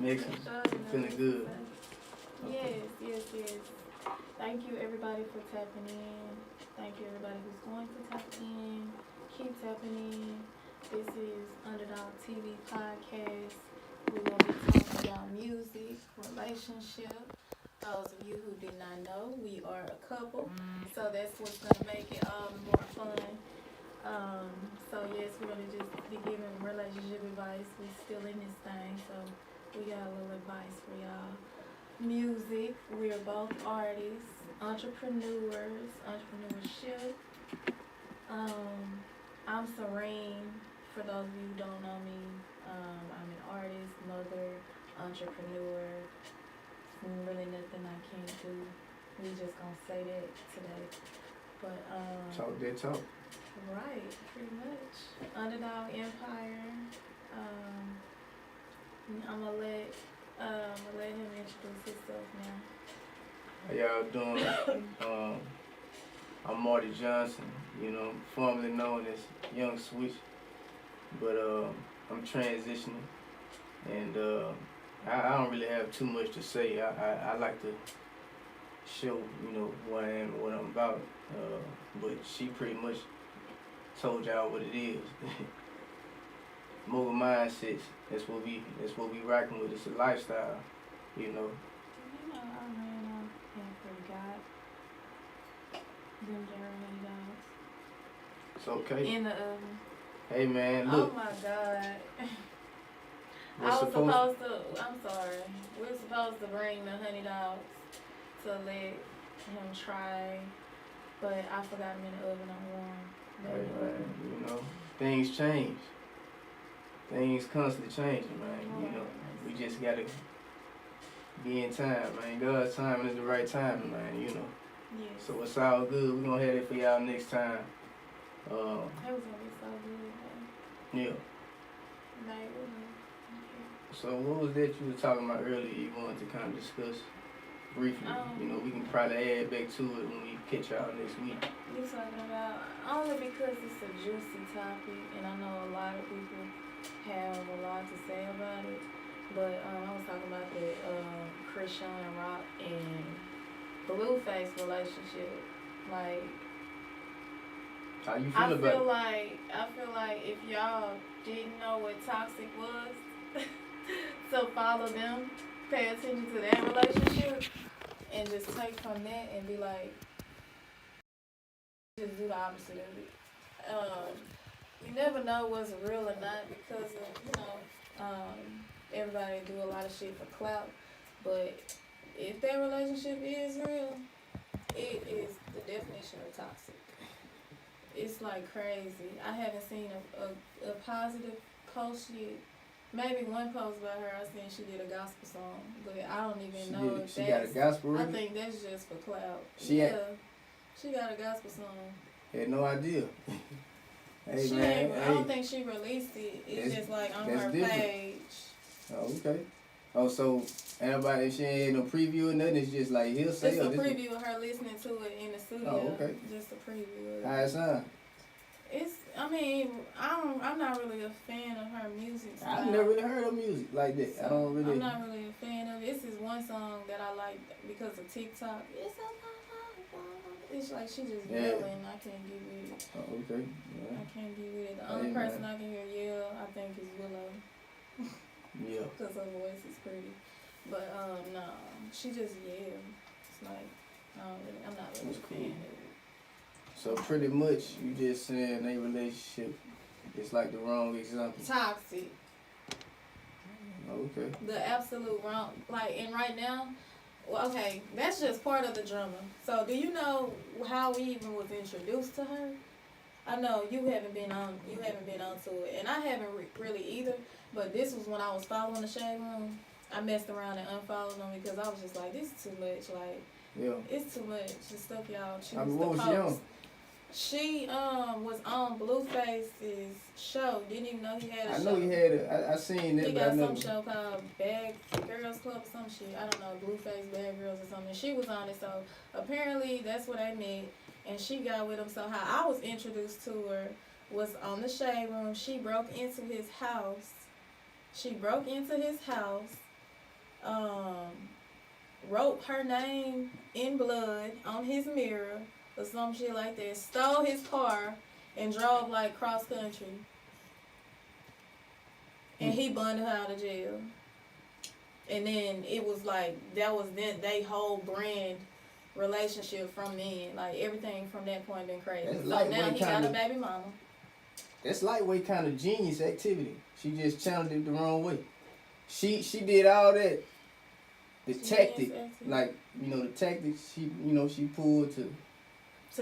Excellent. Feeling good. Yes. Thank you everybody for tapping in. Thank you everybody who's going to tap in. Keep tapping in. This is Underdog TV podcast. We will be talking about music, relationship. Those of you who did not know, we are a couple. So that's what's going to make it all more fun. So yes, we're going to just be giving relationship advice. We still in this thing, so we got a little advice for y'all. Music, we're both artists, entrepreneurs, entrepreneurship. I'm Serene. For those of you who don't know me, I'm an artist, mother, entrepreneur. Really nothing I can't do. We just gonna say that today. But Talk that talk. right, pretty much. Underdog Empire. I'm gonna let him introduce himself now. How y'all doing? I'm Marty Johnson, formerly known as Young Switch, but I'm transitioning, and I don't really have too much to say. I like to show, who I am and what I'm about, but she pretty much told y'all what it is. Mobile mindsets, that's what we rocking with. It's a lifestyle, I ran off and forgot them German dogs. It's okay. In the oven. Hey man, look. Oh my God. I'm sorry. We were supposed to bring the honey dogs to let him try, but I forgot them in the oven on warm. Hey, things change. Things constantly changing, man. We just gotta be in time, man. God's timing is the right timing, man. Yes. So it's all good. We're gonna have it for y'all next time. That was gonna be so good, man. Yeah. Like, So what was that you were talking about earlier? You wanted to kind of discuss briefly. We can probably add back to it when we catch y'all next week. You're talking about only because it's a juicy topic, and I know a lot of people have a lot to say about it. But I was talking about the Christian Rock and Blueface relationship. Like, how you feel about it? I feel like if y'all didn't know what toxic was, so follow them, pay attention to that relationship, and just take from that and be like, just do the opposite of it. You never know what's real or not because of, everybody do a lot of shit for clout. But if that relationship is real, it is the definition of toxic. It's like crazy. I haven't seen a positive post yet. Maybe one post about her, I seen she did a gospel song, but I don't even know if she got a gospel record? I think that's just for clout. She got a gospel song. Had no idea. I don't think she released it. It's just like on her different page. Oh, okay. Oh, so everybody, she ain't no preview or nothing. It's just like he'll say. Just a preview of her listening to it in the studio. Oh, okay. Just a preview of it. How it sound? I'm not really a fan of her music style. I've never really heard her music like that. So I'm not really a fan of it. This is one song that I like because of TikTok. It's like she just yelling. I can't get with it. Oh, okay. Yeah. I can't get with it. The only person I can hear yell, I think, is Willow. Yeah. Because her voice is pretty. But, no. She just yells. It's like, I'm not really a fan of it. So pretty much, you just saying their relationship is like the wrong example. Toxic. Okay. The absolute wrong. And right now, okay, that's just part of the drama. So do you know how we even was introduced to her? I know you haven't been on to it, and I haven't really either. But this was when I was following the Shade Room. I messed around and unfollowed them because I was just like, this is too much. It's too much. The stuff y'all choose to post. She on? She was on Blueface's show. Didn't even know he had a show. I know he had it. I seen it. He got some show called Bad Girls Club or some shit. I don't know, Blueface Bad Girls or something. She was on it, so apparently that's what they met. And she got with him. So how I was introduced to her was on the Shade Room. She broke into his house. wrote her name in blood on his mirror or some shit like that, stole his car, and drove like cross country. And he bundled her out of jail. And then it was like, that was then they whole brand relationship from then. Like everything from that point been crazy. That's So lightweight now he got kinda- a baby mama. That's lightweight kind of genius activity. She just channeled it the wrong way. She did all that. The tactic, like, you know, the tactics she pulled to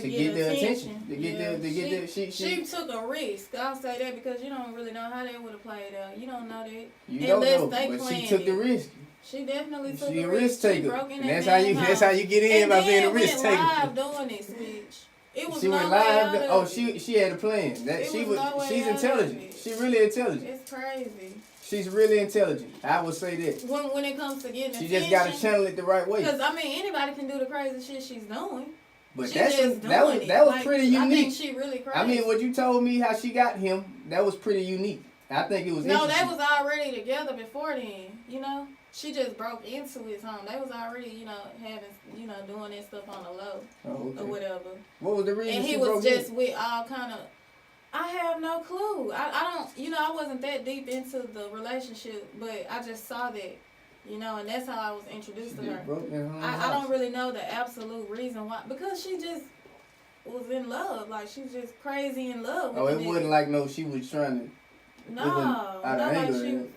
get the attention. To get the she took a risk. I'll say that because you don't really know how that would have played out. You don't know that. You don't know, they but planned she took the it. risk. She definitely took She a a risk. risk taker. She broke in And that that's how you get in by being a risk taker. taker. Live doing it, Switch. It was She no went way live. out of Oh, it. she had a plan. That It she was no way she's out of intelligent. it. She really intelligent. It's crazy. She's really intelligent. I would say that. When it comes to getting She attention. just got to channel it the right way. Because, I mean, anybody can do the crazy shit she's doing. But She that just was doing it. Like, pretty I think unique. she really crazy. I mean, what you told me how she got him, that was pretty unique. I think it was No, interesting. they was already together before then, you know? She just broke into his home. They was already, you know, doing that stuff on the low or whatever. What was the reason And he she was broke just in? with all kind of, I have no clue. I don't, you know, I wasn't that deep into the relationship, but I just saw that, you know, and that's how I was introduced to her. Broke in her I house. don't really know the absolute reason why, because she just was in love. Like, she was just crazy in love with Oh, the it nigga. wasn't like no, she was trying to. No, out of like anger, she. then.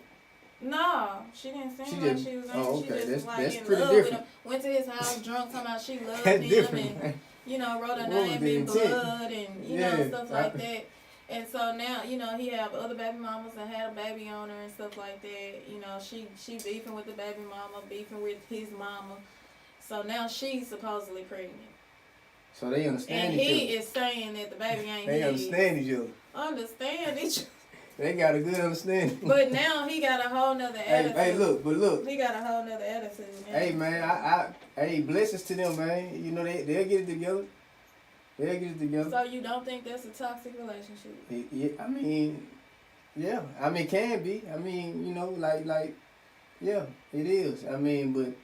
No, she didn't seem She like just- she was oh, angry. okay, She just was like that's in pretty love with different. him. Went to his house drunk, talking about she loved That's him different, and man. you know wrote her What was name the in intent? blood and you Yeah, know stuff like that. And so now you know he have other baby mamas and had a baby on her and stuff like that. You know she beefing with the baby mama, beefing with his mama. So now she's supposedly pregnant. So they understand And each he other. is saying that the baby ain't They his. understand each other. Understand each other. They got a good understanding. But now he got a whole nother attitude. Hey, look. He got a whole nother attitude. Man. Hey, man, hey, blessings to them, man. You know, they'll get it together. They'll get it together. So you don't think that's a toxic relationship? Yeah, I mean, yeah. I mean, it can be. I mean, you know, like, yeah, it is. I mean, but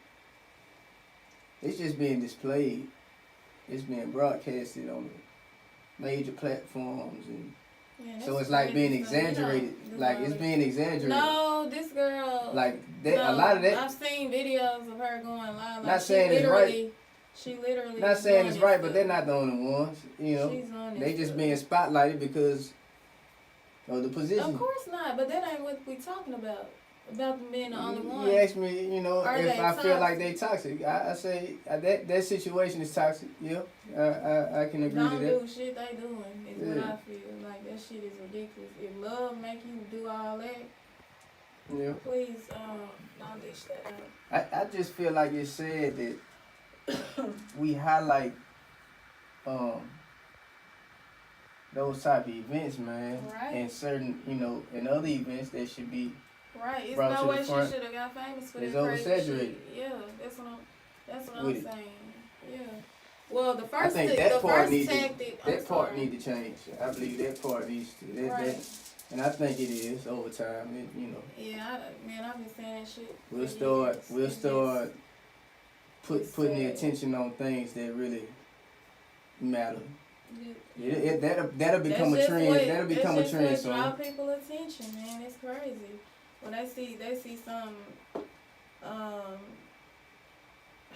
it's just being displayed. It's being broadcasted on major platforms and. Yeah, So it's like being crazy stuff. You exaggerated. don't do Like all it's that. being exaggerated. No, this girl. Like that. No, A lot of that. I've seen videos of her going live. Like Not saying it's right. She literally. Not is saying doing it's this right, stuff. but they're not the only ones. You know, She's on they this just stuff. being spotlighted because of the position. Of course not, but that ain't what we talking about. About them being the only one. You ask me, you know, Are if they I feel like toxic? they toxic. I say that situation is toxic. Yeah, I can agree Don't to that. do shit they doing is what I feel. Like that shit is ridiculous. If love make you do all that, Yeah. please don't dish that out. I just feel like it's sad that we highlight those type of events, man, Right. and certain, you know, and other events that should be. Right, it's brought no to the way she front. should have got famous for It's that crazy oversaturated. shit. Yeah, that's what I'm With it. saying. Yeah. Well, the I first think the that part first needs tactic. that part need to change. I believe that part needs to. Right. And I think it is over time. It, you know, Yeah, man, I've been saying that shit. we'll for start. years. We'll It's start it's putting the sad. attention on things that really matter. just- That'll become a That's just trend. what- That'll become a that's trend. just So what draw people attention, man. It's crazy. When they see some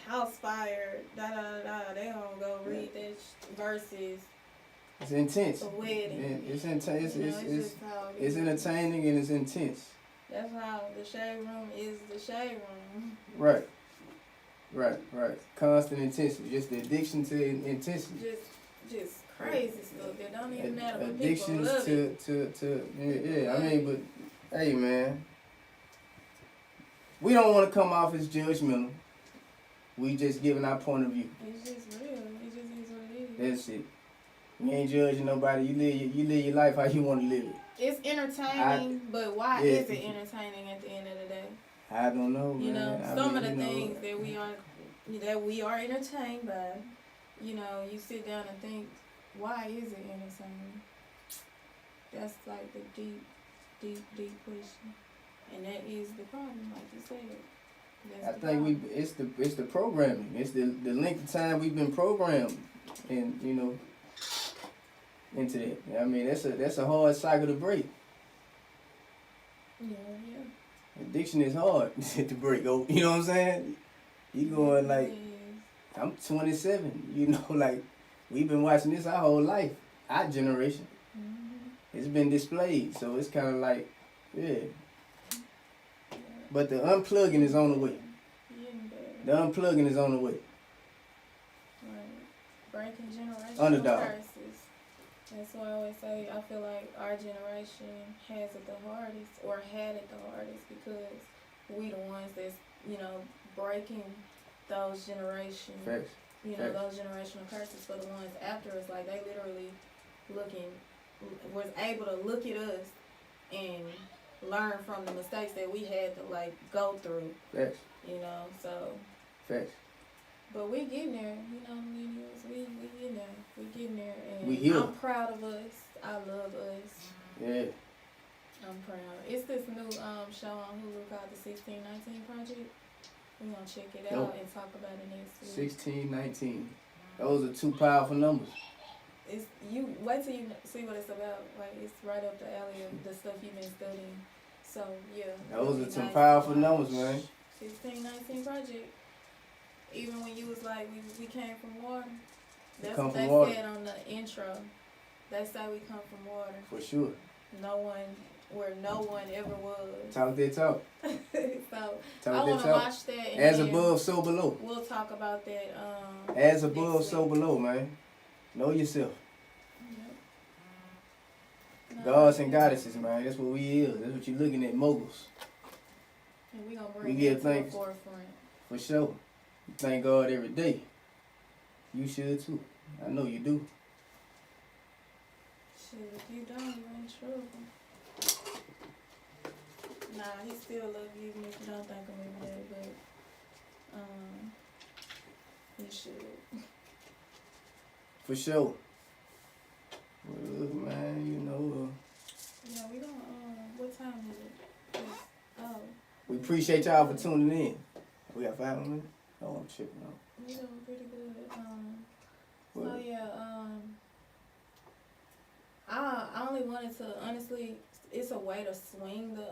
house fire, they gonna go read that verses it's intense. a wedding. It's intense. You know, It's just how it it's is. entertaining and it's intense. That's how the shade room is the shade room. Right. Constant intensity. Just the addiction to intensity. Just crazy stuff that don't even matter, but people Addictions love it. to yeah. I mean, but hey, man, we don't want to come off as judgmental. We just giving our point of view. It's just real. It just is what it is. That's it. We ain't judging nobody. You live your life how you want to live it. It's entertaining, but why yeah. is it entertaining at the end of the day? I don't know, man. You know, I some mean, of the you know, things that we are entertained by, you know, you sit down and think, why is it entertaining? That's like the deep question. And that is the problem, like you said. I think it's the programming. It's the length of time we've been programmed, and you know, into that. I mean, that's a hard cycle to break. Yeah. Addiction is hard to break. You know what I'm saying? You going like, I'm 27. You know, like we've been watching this our whole life, our generation. Mm-hmm. It's been displayed, so it's kind of like, yeah. But the unplugging is on the way. The unplugging is on the way. Right. Breaking generational Underdog. curses. That's why I always say I feel like our generation has it the hardest, or had it the hardest, because we the ones that's, you know, breaking those generations. Facts. You know, those generational curses for the ones after us. Like, they literally was able to look at us and learn from the mistakes that we had to, like, go through. Facts. You know, so. Facts. But we getting there, you know, millennials. We getting there. We getting there. And we here. I'm proud of us. I love us. Yeah. I'm proud. It's this new show on Hulu called the 1619 Project. We're gonna check it out and talk about it next week. 1619. Those are two powerful numbers. It's you wait till you see what it's about. Like, it's right up the alley of the stuff you've been studying. So yeah. Those are some powerful numbers, man. 1619 Project. Even when you was like, we came from water. That's what they water. said on the intro. They say we come from water. For sure. Where no one ever was. Talk that talk. So I want to watch that. And as above, so below. We'll talk about that. As above, so below, man. Know yourself. Yep. Gods and goddesses, man. That's what we is. That's what you're looking at, moguls. And we gonna bring it to the forefront. For sure. You thank God every day. You should too. I know you do. Shit, if you don't, you ain't true. Nah, he still love you even if you don't think him every day, but you should. For sure. Well, look, man, you know. Yeah, we gonna what time is it? Oh. We appreciate y'all for tuning in. We got 5 minutes? Oh, I'm tripping out. We doing pretty good. So yeah, I only wanted to, honestly, it's a way to swing the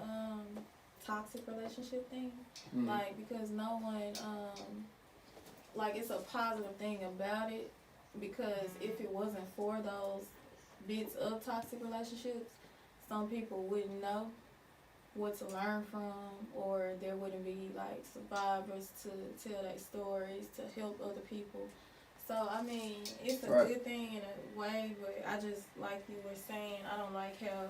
toxic relationship thing. Mm-hmm. Like, because no one like, it's a positive thing about it, because if it wasn't for those bits of toxic relationships, some people wouldn't know what to learn from, or there wouldn't be like survivors to tell their stories, to help other people. So I mean, it's a good thing in a way, but I just, like you were saying, I don't like how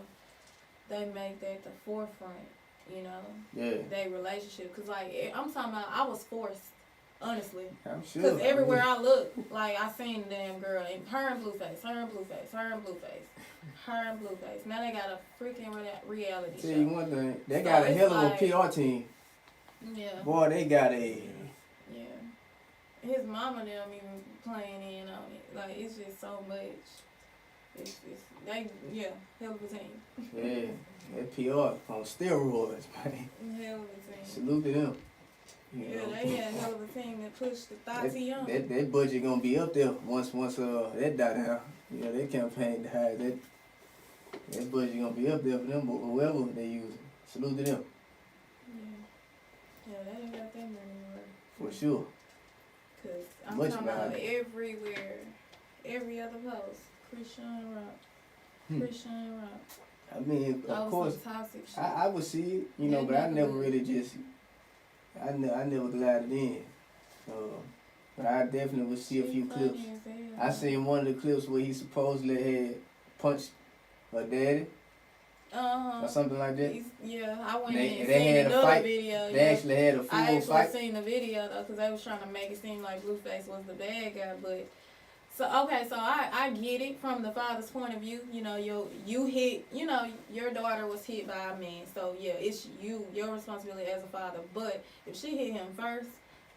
they make that the forefront, you know? Yeah. Their relationship, cause like, I'm talking about, I was forced, honestly. I'm sure. Cause everywhere I look, like, I seen the damn girl, and her and Blueface, her and Blueface, her and Blueface. Her and Blueface. Now they got a freaking reality show. Tell you one thing, they got a hell of a PR team. Yeah. Boy, they got a. Yeah. His mama them even playing in on it. Like, it's just so much. Hell of a team. Yeah, that PR on steroids, man. Hell of a team. Salute to them. You know. They had a hell of a team that pushed the Thotty on. That budget gonna be up there once that die down. You know, that campaign died. That budget gonna be up there for them, but whoever they use. Salute to them. Yeah, they ain't got that money anymore. For sure. Cause I'm talking about everywhere, every other post, Christian Rock. Christian Rock. I mean, of course, toxic shit. I would see it, you know, but I never really just, I never glided in. But I definitely would see a few clips. I seen one of the clips where he supposedly had punched her daddy. Or something like that. I went and seen another video. They actually had a full fight. I actually seen the video though, because they was trying to make it seem like Blueface was the bad guy. But so I get it from the father's point of view. You know, you hit. You know, your daughter was hit by a man. So yeah, it's your responsibility as a father. But if she hit him first,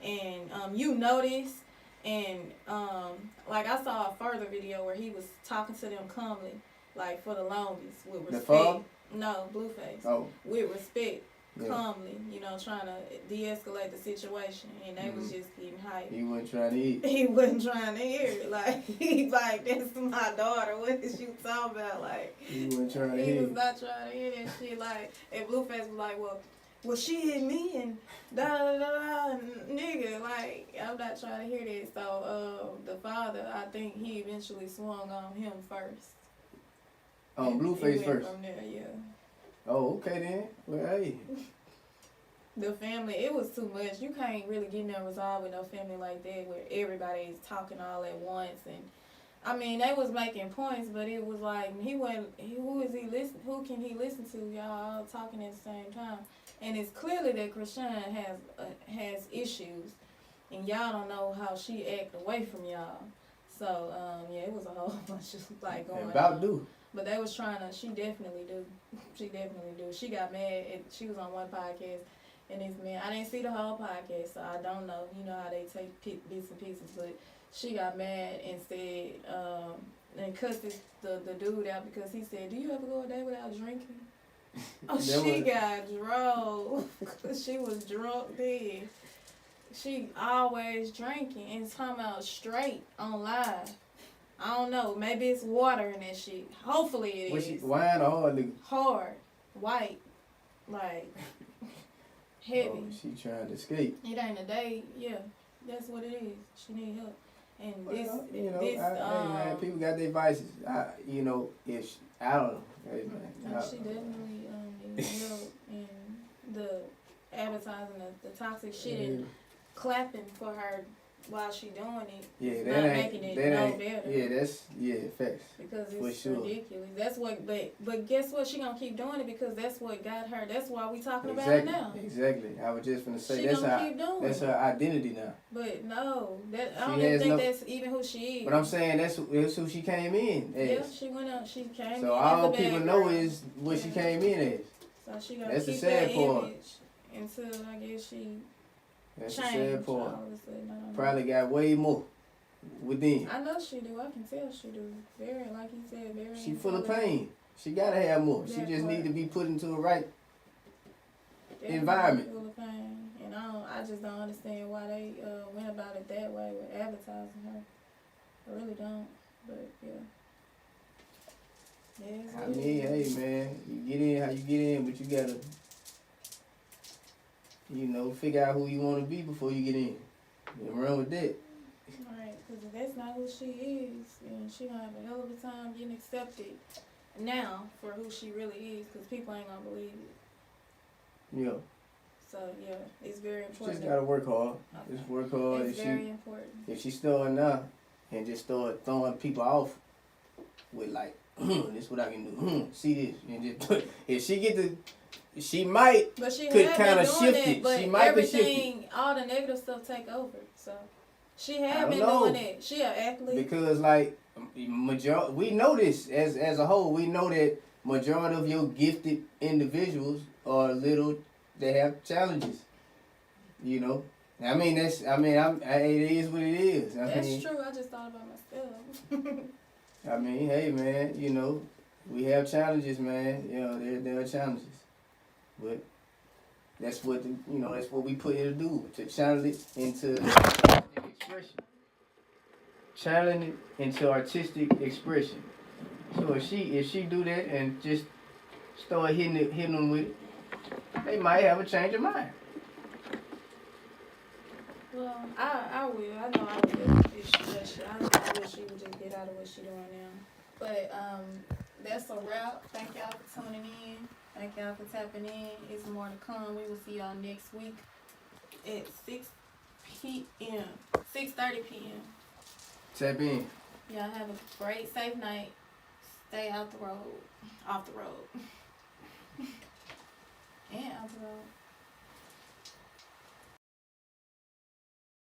and you notice, and like, I saw a further video where he was talking to them calmly. Like, for the longest, with respect. The father? No, Blueface. Oh. With respect. calmly, you know, trying to de-escalate the situation, and they was just getting hyped. He wasn't trying to eat. He wasn't trying to hear it. Like, he's like, that's my daughter. What is you talking about? Like, He wasn't trying to he hear was it. not trying to hear that shit. Like, and Blueface was like, well, she hit me and da-da-da-da, nigga. Like, I'm not trying to hear that. So, the father, I think he eventually swung on him first. Blueface first. From there, yeah. Oh, okay then. Well, hey. The family, it was too much. You can't really get no resolve with no family like that where everybody is talking all at once. And I mean, they was making points, but it was like who can he listen to? Y'all all talking at the same time, and it's clearly that Krishan has issues, and y'all don't know how she act away from y'all. So yeah, it was a whole bunch of like going about do. But they was trying to. She definitely do. She definitely do. She got mad. She was on one podcast. And this man, I didn't see the whole podcast, so I don't know. You know how they take bits and pieces, but she got mad and said, and cussed the dude out because he said, "Do you ever go a day without drinking?" Oh, she got drove. She was drunk then. She always drinking and talking about straight on live. I don't know. Maybe it's water in that shit. Hopefully it was is. She wine or hard? Hard, white, like. Heavy. Oh, she trying to escape. It ain't a day. Yeah, that's what it is. She need help. And well, hey man, people got their vices. I don't know. Hey man. She definitely needs help. And the advertising, the toxic shit, and clapping for her while she doing it. Yeah, not making it no better. Yeah, facts. Because it's ridiculous. That's what, but guess what? She gonna keep doing it because that's what got her. That's why we talking about it now. Exactly. I was just gonna say that's her identity now. But no, I don't even think that's even who she is. But I'm saying that's who she came in as. Yeah, she went out. She came in. So all people know is what she came in as. So she gotta that's keep the sad that part. image until I guess she. That's change, the sad part. Probably got way more within. I know she do. I can tell she do. Very, like you said, very. She full of pain. She gotta have more. She just need to be put into the right environment. Full of pain, and I just don't understand why they went about it that way with advertising her. I really don't. But yeah. I mean, hey man, you get in how you get in, but you gotta. Figure out who you want to be before you get in. Nothing wrong with that. Right, because if that's not who she is, and she gonna have a hell of a time getting accepted now for who she really is, because people ain't gonna believe it. Yeah. So, yeah, it's very important. She just gotta work hard. Okay. Just work hard. It's very important. If she starting now and just start throwing people off with like, this is what I can do. See this. And just if she get the... She might could kind of shift it. But she might everything, all the negative stuff take over. So she had been doing it. She an athlete. Because like we know this as a whole. We know that majority of your gifted individuals are they have challenges. I mean it is what it is. That's true. I just thought about myself. I mean, hey man, we have challenges, man. There are challenges. But that's what that's what we put here to do, to channel it into expression. Channeling it into artistic expression. So if she do that and just start hitting them with it, they might have a change of mind. Well, I will. I know I will. I wish she would just get out of what she's doing now. But that's a wrap. Thank y'all for tuning in. Thank y'all for tapping in. It's more to come. We will see y'all next week at 6 p.m. 6:30 p.m. Tap in. Y'all have a great, safe night. Stay out the road. Off the road. And out the road.